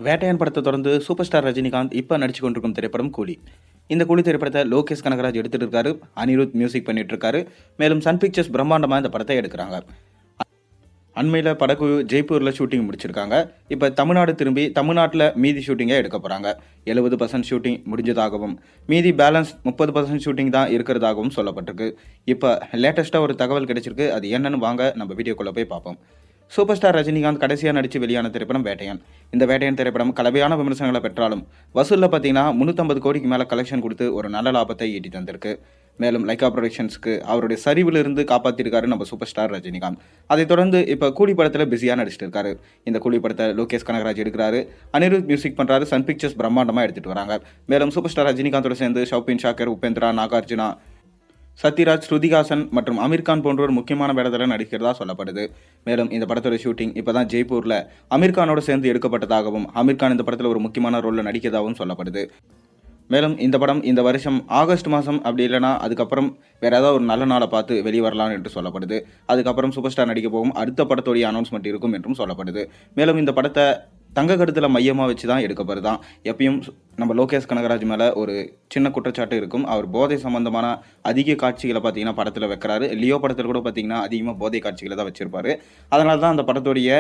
வேட்டையன் படத்தை தொடர்ந்து super star Rajinikanth இப்போ நடிச்சு கொண்டிருக்கும் திரைப்படம் கூலி. இந்த கூலி திரைப்படத்தை லோகேஷ் கனகராஜ் எடுத்துட்டு இருக்காரு, அனிருத் மியூசிக் பண்ணிட்டு இருக்காரு. மேலும் சன் பிக்சர்ஸ் பிரம்மாண்டமாக இந்த படத்தை எடுக்கிறாங்க. அண்மையில் படக்குழு ஜெய்ப்பூரில் ஷூட்டிங் முடிச்சிருக்காங்க. இப்போ தமிழ்நாடு திரும்பி தமிழ்நாட்டில் மீதி ஷூட்டிங்கை எடுக்க போகிறாங்க. 70% ஷூட்டிங் முடிஞ்சதாகவும் மீதி பேலன்ஸ் 30% ஷூட்டிங் தான் இருக்கிறதாகவும் சொல்லப்பட்டிருக்கு. இப்போ லேட்டஸ்ட்டாக ஒரு தகவல் கிடைச்சிருக்கு. அது என்னன்னு வாங்க நம்ம வீடியோக்குள்ளே போய் பார்ப்போம். சூப்பர் ஸ்டார் ரஜினிகாந்த் கடைசியாக நடித்து வெளியான திரைப்படம் வேட்டையன். இந்த வேட்டையன் திரைப்படம் கலவையான விமர்சனங்களை பெற்றாலும் வசூலில் பார்த்தீங்கன்னா 350 கோடிக்கு மேலே கலெக்ஷன் கொடுத்து ஒரு நல்ல லாபத்தை ஈட்டி தந்திருக்கு. மேலும் லைக்கா ப்ரொடக்ஷன்ஸ்க்கு அவருடைய சரிவிலிருந்து காப்பாற்றிருக்காரு நம்ம சூப்பர் ஸ்டார் ரஜினிகாந்த். அதைத் தொடர்ந்து இப்போ கூலி படத்தில் பிஸியாக நடிச்சிட்டு இருக்காரு. இந்த கூலி படத்தை லோகேஷ் கனகராஜ் எடுக்கிறாரு, அனிருத் மியூசிக் பண்ணுறாரு, சன் பிக்சர்ஸ் பிரம்மாண்டமாக எடுத்துகிட்டு வராங்க. மேலும் சூப்பர் ஸ்டார் ரஜினிகாந்தோட சேர்ந்து ஷௌபின் ஷாக்கர், உபேந்திரா, நாகார்ஜுனா, சத்யராஜ், ஸ்ருதிஹாசன் மற்றும் அமீர்கான் போன்றோர் முக்கியமான வேடத்தில் நடிக்கிறதா சொல்லப்படுது. மேலும் இந்த படத்தோட ஷூட்டிங் இப்போ தான் ஜெய்ப்பூரில் அமீர்கானோட சேர்ந்து எடுக்கப்பட்டதாகவும் அமீர்கான் இந்த படத்தில் ஒரு முக்கியமான ரோலில் நடிக்கிறதாகவும் சொல்லப்படுது. மேலும் இந்த படம் இந்த வருஷம் ஆகஸ்ட் மாதம் அப்படி இல்லைனா அதுக்கப்புறம் வேறு ஏதாவது ஒரு நல்ல நாளை பார்த்து வெளியே வரலாம் என்று சொல்லப்படுது. அதுக்கப்புறம் சூப்பர் ஸ்டார் நடிக்க போகும் அடுத்த படத்தோடைய அனௌன்ஸ்மெண்ட் இருக்கும் என்றும் சொல்லப்படுது. மேலும் இந்த படத்தை தங்க கருத்தில் மையமாக வச்சு தான் எடுக்கப்படுதான். எப்பயும் நம்ம லோகேஷ் கனகராஜ் மேலே ஒரு சின்ன குற்றச்சாட்டு இருக்கும். அவர் போதை சம்பந்தமான அதிக காட்சிகளை பார்த்தீங்கன்னா படத்தில் வைக்கிறாரு. லியோ படத்தில் கூட பார்த்தீங்கன்னா அதிகமாக போதை காட்சிகளை தான் வச்சிருப்பாரு. அதனால தான் அந்த படத்தோடைய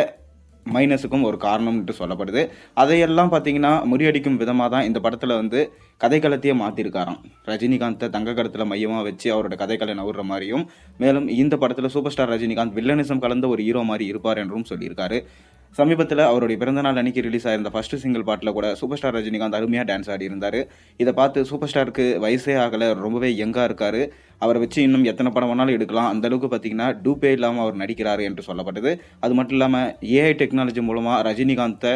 மைனஸுக்கும் ஒரு காரணம்ட்டு சொல்லப்படுது. அதையெல்லாம் பார்த்தீங்கன்னா முறியடிக்கும் விதமாக தான் இந்த படத்தில் கதைக்களத்தையே மாற்றிருக்காராம். ரஜினிகாந்தை தங்க கருத்தில் மையமாக வச்சு அவரோட கதைக்களை நவுற மாதிரியும், மேலும் இந்த படத்தில் சூப்பர் ஸ்டார் ரஜினிகாந்த் வில்லனிசம் கலந்த ஒரு ஹீரோ மாதிரி இருப்பார் என்றும் சொல்லியிருக்காரு. சமீபத்தில் அவருடைய பிறந்தநாள் அன்னைக்கு ரிலீஸ் ஆயிருந்த ஃபர்ஸ்ட் சிங்கிள் பாட்டில் கூட சூப்பர் ஸ்டார் ரஜினிகாந்த் அருமையாக டான்ஸ் ஆடி இருந்தார். இதை பார்த்து சூப்பர் ஸ்டாருக்கு வயசே ஆகலை, ரொம்பவே யங்காக இருக்கார், அவரை வச்சு இன்னும் எத்தனை படம் வேணாலும் எடுக்கலாம், அந்தளவுக்கு பார்த்தீங்கன்னா டூப்பே இல்லாமல் அவர் நடிக்கிறாரு என்று சொல்லப்பட்டது. அது மட்டும் இல்லாமல் ஏஐ டெக்னாலஜி மூலமாக ரஜினிகாந்தை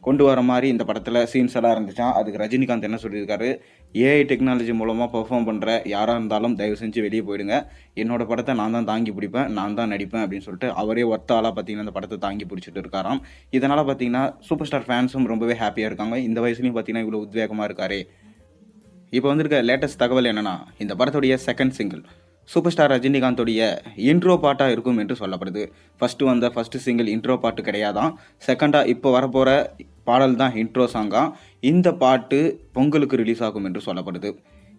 கொண்டு வர மாதிரி இந்த படத்தில் சீன்ஸ் எல்லாம் இருந்துச்சான். அதுக்கு ரஜினிகாந்த் என்ன சொல்லியிருக்காரு, ஏஐ டெக்னாலஜி மூலமாக பெர்ஃபார்ம் பண்ணுற யாராக இருந்தாலும் தயவு செஞ்சு வெளியே போயிடுங்க, என்னோடய படத்தை நான் தான் தாங்கி பிடிப்பேன், நான் தான் நடிப்பேன் அப்படின்னு சொல்லிட்டு அவரே ஒர்த்தாலாக பார்த்தீங்கன்னா இந்த படத்தை தாங்கி பிடிச்சிட்டு இருக்காராம். இதனால் பார்த்தீங்கன்னா சூப்பர் ஸ்டார் ஃபேன்ஸும் ரொம்பவே ஹாப்பியாக இருக்காங்க. இந்த வயசுலையும் பார்த்தீங்கன்னா இவ்வளோ உத்வேகமாக இருக்காரே. இப்போ வந்திருக்க லேட்டஸ்ட் தகவல் என்னென்னா, இந்த படத்துடைய செகண்ட் சிங்கிள் சூப்பர் ஸ்டார் ரஜினிகாந்தோடைய இன்ட்ரோ பாட்டாக இருக்கும் என்று சொல்லப்படுது. ஃபஸ்ட்டு சிங்கிள் இன்ட்ரோ பாட்டு கிடையாதான். செகண்டாக இப்போ வரப்போகிற பாடல் தான் இன்ட்ரோ சாங்காக. இந்த பாட்டு பொங்கலுக்கு ரிலீஸ் ஆகும் என்று சொல்லப்படுது.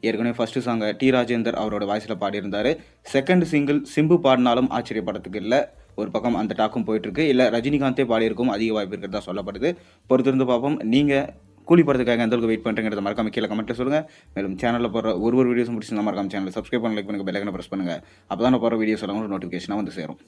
ஏற்கனவே ஃபஸ்ட்டு சாங்கை டி ராஜேந்தர் அவரோட வாய்ஸில் பாடியிருந்தார். செகண்ட் சிங்கிள் சிம்பு பாடினாலும் ஆச்சரியப்படத்துக்கு இல்லை. ஒரு பக்கம் அந்த டாக்கும் போயிட்டுருக்கு. இல்லை ரஜினிகாந்தே பாடியிருக்கும் அதிக வாய்ப்பு இருக்கிறதா சொல்லப்படுது. பொறுத்திருந்து பார்ப்போம். நீங்கள் கூலி படத்துக்காக எந்த அளவுக்கு வெயிட் பண்ணுறேங்கிறத மறக்காம கீழே கமெண்ட்டில் சொல்லுங்கள். மேலும் சேனலில் போகிற ஒரு வீடியோஸும் பிடிச்சி மறக்காம சேனலை சப்ஸ்கிரைப் பண்ண, லைக் பண்ணுங்கள், பெல் ஐக்கனை ப்ரெஸ் பண்ணுங்கள். அப்போ தான் நான் போகிற வீடியோஸ் எல்லாம் நோட்டிஃபிகேஷனாக சேரும்.